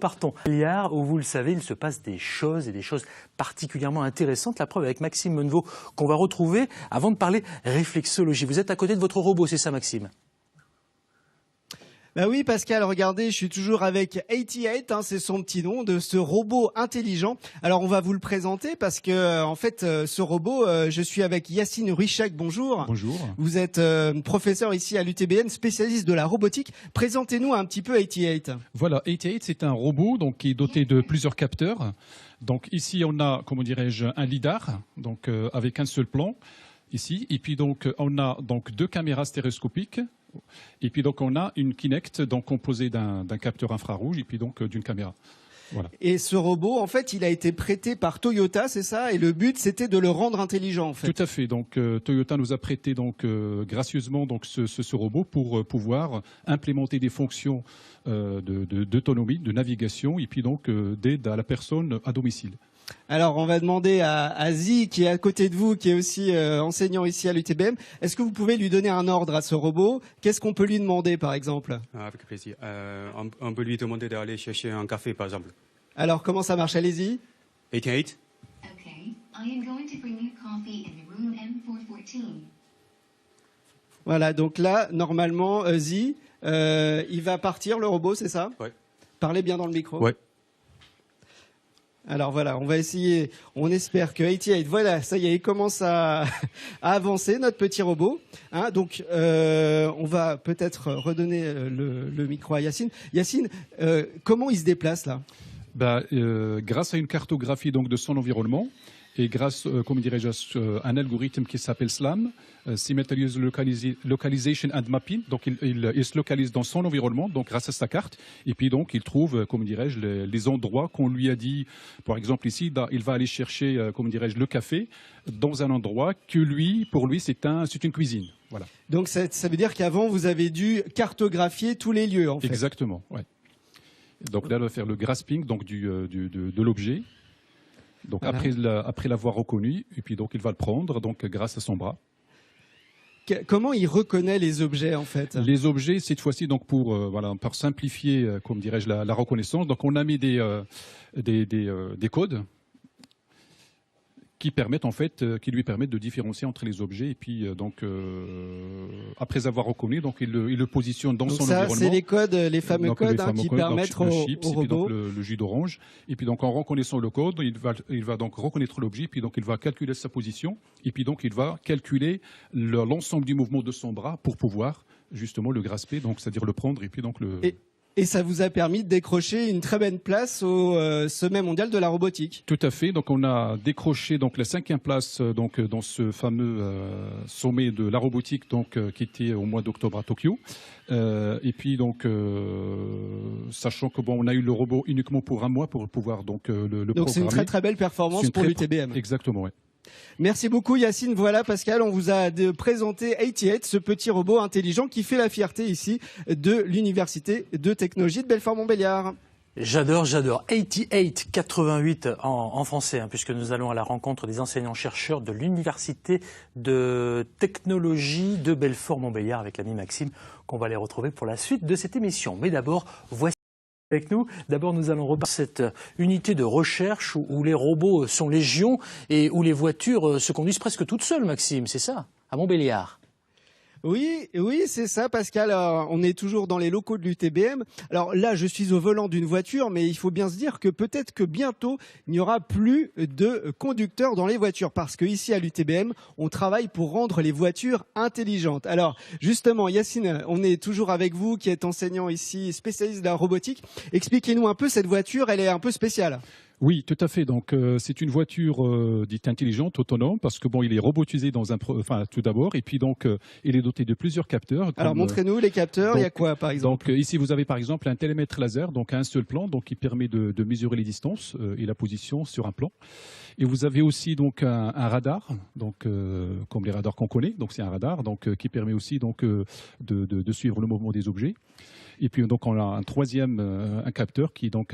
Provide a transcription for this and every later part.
partons. Béliard, où vous le savez, il se passe des choses et des choses particulièrement intéressantes. La preuve avec Maxime Menneveau qu'on va retrouver avant de parler réflexologie. Vous êtes à côté de votre robot, c'est ça Maxime? Bah oui Pascal, regardez, je suis toujours avec 88, c'est son petit nom, de ce robot intelligent. Alors on va vous le présenter parce que en fait ce robot, je suis avec Yacine Ruichek, bonjour. Bonjour. Vous êtes professeur ici à l'UTBM, spécialiste de la robotique. Présentez-nous un petit peu 88. Voilà, 88 c'est un robot donc, qui est doté de plusieurs capteurs. Donc ici on a, comment dirais-je, un lidar donc, avec un seul plan. Ici. Et puis donc on a donc 2 caméras stéréoscopiques. Et puis donc on a une Kinect donc composée d'un capteur infrarouge et puis donc d'une caméra. Voilà. Et ce robot, en fait, il a été prêté par Toyota, c'est ça? Et le but, c'était de le rendre intelligent, en fait. Tout à fait. Donc Toyota nous a prêté donc gracieusement donc ce robot pour pouvoir implémenter des fonctions d'autonomie, de navigation et puis donc d'aide à la personne à domicile. Alors, on va demander à Zi, qui est à côté de vous, qui est aussi enseignant ici à l'UTBM. Est-ce que vous pouvez lui donner un ordre à ce robot? Qu'est-ce qu'on peut lui demander, par exemple? Avec plaisir. On peut lui demander d'aller chercher un café, par exemple. Alors, comment ça marche? Allez-y. 88. Okay, I am going to bring you coffee in the room M414. Voilà, donc là, normalement, Zi, il va partir, le robot, c'est ça? Oui. Parlez bien dans le micro. Oui. Alors voilà, on va essayer, on espère que 88, voilà, ça y est, il commence à avancer, notre petit robot. Donc, on va peut-être redonner le micro à Yacine. Yacine, comment il se déplace là? Grâce à une cartographie donc, de son environnement et grâce, comment dirais-je, à un algorithme qui s'appelle SLAM, Simultaneous Localization and Mapping. Donc, il se localise dans son environnement, donc grâce à sa carte. Et puis, donc, il trouve, comment dirais-je, les endroits qu'on lui a dit. Par exemple, ici, il va aller chercher, comment dirais-je, le café dans un endroit que pour lui, c'est une cuisine. Voilà. Donc, ça veut dire qu'avant, vous avez dû cartographier tous les lieux, en fait. Exactement, ouais. Donc là, on va faire le grasping donc, de l'objet. Donc voilà. Après l'avoir reconnu, et puis donc il va le prendre donc grâce à son bras. Comment il reconnaît les objets en fait? Les objets cette fois-ci donc par simplifier comme dirais-je la reconnaissance. Donc on a mis des codes qui lui permettent de différencier entre les objets et puis après avoir reconnu donc il le positionne dans son environnement. C'est les codes, les fameux codes qui permettent au robot le jus d'orange et puis donc en reconnaissant le code il va donc reconnaître l'objet puis donc il va calculer sa position et puis donc il va calculer l'ensemble du mouvement de son bras pour pouvoir justement le grasper donc c'est-à-dire le prendre et puis donc le Et ça vous a permis de décrocher une très belle place au sommet mondial de la robotique. Tout à fait. Donc on a décroché donc la 5e place donc dans ce fameux sommet de la robotique donc qui était au mois d'octobre à Tokyo. Et puis donc sachant que on a eu le robot uniquement pour un mois pour pouvoir donc le programmer. Donc c'est une très très belle performance pour l'UTBM. Exactement, oui. Merci beaucoup Yacine. Voilà Pascal, on vous a présenté 88, ce petit robot intelligent qui fait la fierté ici de l'Université de technologie de Belfort-Montbéliard. J'adore. 88 en français, puisque nous allons à la rencontre des enseignants-chercheurs de l'Université de technologie de Belfort-Montbéliard avec l'ami Maxime, qu'on va les retrouver pour la suite de cette émission. Mais d'abord, voici avec nous. D'abord, nous allons reparler de cette unité de recherche où les robots sont légion et où les voitures se conduisent presque toutes seules, Maxime, c'est ça, à Montbéliard. Oui, c'est ça, Pascal. Alors, on est toujours dans les locaux de l'UTBM. Alors là, je suis au volant d'une voiture, mais il faut bien se dire que peut-être que bientôt, il n'y aura plus de conducteurs dans les voitures, parce que ici à l'UTBM, on travaille pour rendre les voitures intelligentes. Alors, justement, Yacine, on est toujours avec vous, qui êtes enseignant ici, spécialiste de la robotique. Expliquez-nous un peu cette voiture, elle est un peu spéciale. Oui, tout à fait. Donc, c'est une voiture dite intelligente, autonome, parce que il est robotisé tout d'abord, et puis donc, il est doté de plusieurs capteurs. Alors, montrez-nous les capteurs. Il y a quoi, par exemple? Donc, ici, vous avez par exemple un télémètre laser, donc à un seul plan, donc qui permet de mesurer les distances et la position sur un plan. Et vous avez aussi donc un radar, donc comme les radars qu'on connaît. Donc, c'est un radar, donc qui permet aussi donc de suivre le mouvement des objets. Et puis donc, on a un troisième, un capteur qui est donc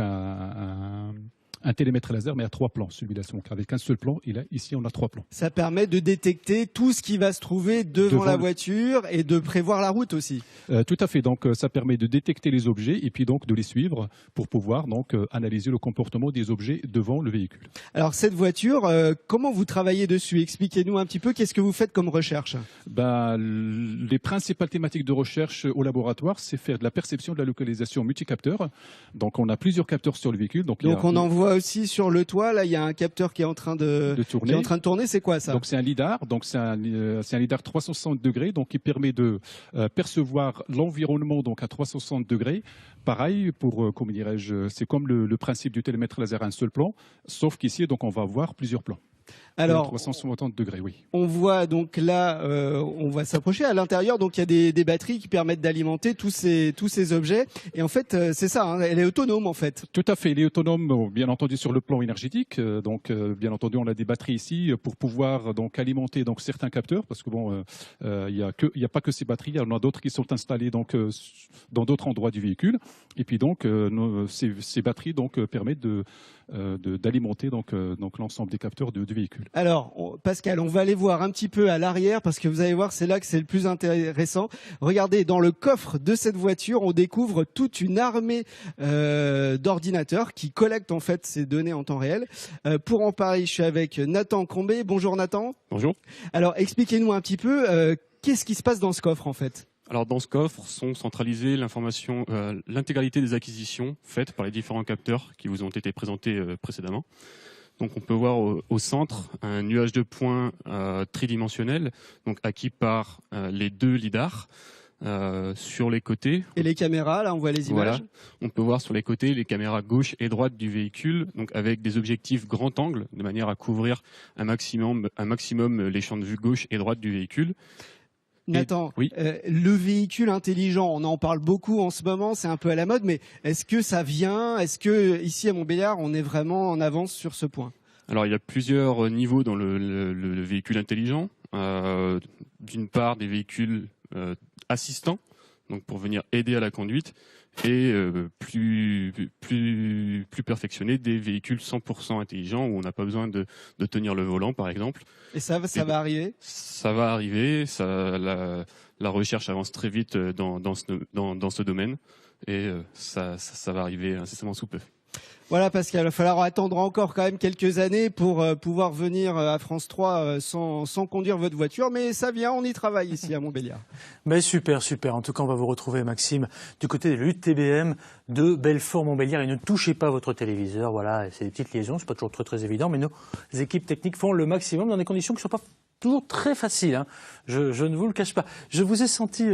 un télémètre laser, mais à 3 plans, celui-là. Donc avec un seul plan, ici on a 3 plans. Ça permet de détecter tout ce qui va se trouver devant la voiture et de prévoir la route aussi. Tout à fait. Donc ça permet de détecter les objets et puis donc de les suivre pour pouvoir donc analyser le comportement des objets devant le véhicule. Alors cette voiture, comment vous travaillez dessus? Expliquez-nous un petit peu, qu'est-ce que vous faites comme recherche? Les principales thématiques de recherche au laboratoire, c'est faire de la perception de la localisation multicapteur. Donc on a plusieurs capteurs sur le véhicule. Donc on en voit aussi sur le toit, là il y a un capteur qui est en train de tourner. C'est quoi ça? Donc c'est un lidar, donc c'est un lidar 360 degrés, donc qui permet de percevoir l'environnement donc à 360 degrés. Pareil pour comment dirais-je, c'est comme le principe du télémètre laser à un seul plan, sauf qu'ici donc on va avoir plusieurs plans. Alors, 360 degrés, oui. On voit donc là, on va s'approcher à l'intérieur. Donc il y a des batteries qui permettent d'alimenter tous ces objets. Et en fait, c'est ça. Hein, elle est autonome en fait. Tout à fait. Elle est autonome, bien entendu, sur le plan énergétique. Donc, bien entendu, on a des batteries ici pour pouvoir donc alimenter donc certains capteurs, parce que bon, il y a pas que ces batteries. Il y en a d'autres qui sont installées donc dans d'autres endroits du véhicule. Et puis donc, ces batteries donc permettent d'alimenter donc l'ensemble des capteurs du véhicule. Alors, Pascal, on va aller voir un petit peu à l'arrière parce que vous allez voir, c'est là que c'est le plus intéressant. Regardez, dans le coffre de cette voiture, on découvre toute une armée d'ordinateurs qui collectent en fait ces données en temps réel. Pour en parler, je suis avec Nathan Combé. Bonjour Nathan. Bonjour. Alors, expliquez-nous un petit peu, qu'est-ce qui se passe dans ce coffre en fait? Alors dans ce coffre sont centralisées l'information, l'intégralité des acquisitions faites par les différents capteurs qui vous ont été présentés précédemment. Donc on peut voir au centre un nuage de points tridimensionnel, donc acquis par les deux lidars. Sur les côtés. Et les caméras, là on voit les images. Voilà. On peut voir sur les côtés les caméras gauche et droite du véhicule, donc avec des objectifs grand angle, de manière à couvrir un maximum les champs de vue gauche et droite du véhicule. Nathan, oui. Le véhicule intelligent, on en parle beaucoup en ce moment, c'est un peu à la mode, mais est-ce que ça vient? Est-ce que ici à Montbéliard, on est vraiment en avance sur ce point? Alors il y a plusieurs niveaux dans le véhicule intelligent. D'une part, des véhicules assistants, donc pour venir aider à la conduite, et plus perfectionnés, des véhicules 100% intelligents où on n'a pas besoin de tenir le volant, par exemple. Et ça va arriver? Ça va arriver. La recherche avance très vite dans ce domaine, et ça va arriver incessamment sous peu. Voilà Pascal, il va falloir attendre encore quand même quelques années pour pouvoir venir à France 3 sans conduire votre voiture, mais ça vient, on y travaille ici à Montbéliard. Mais super, super. En tout cas, on va vous retrouver, Maxime, du côté de l'UTBM de Belfort-Montbéliard. Et ne touchez pas votre téléviseur, voilà, c'est des petites liaisons, c'est pas toujours très très évident, mais nos équipes techniques font le maximum dans des conditions qui ne sont pas toujours très faciles, hein. Je ne vous le cache pas. Je vous ai senti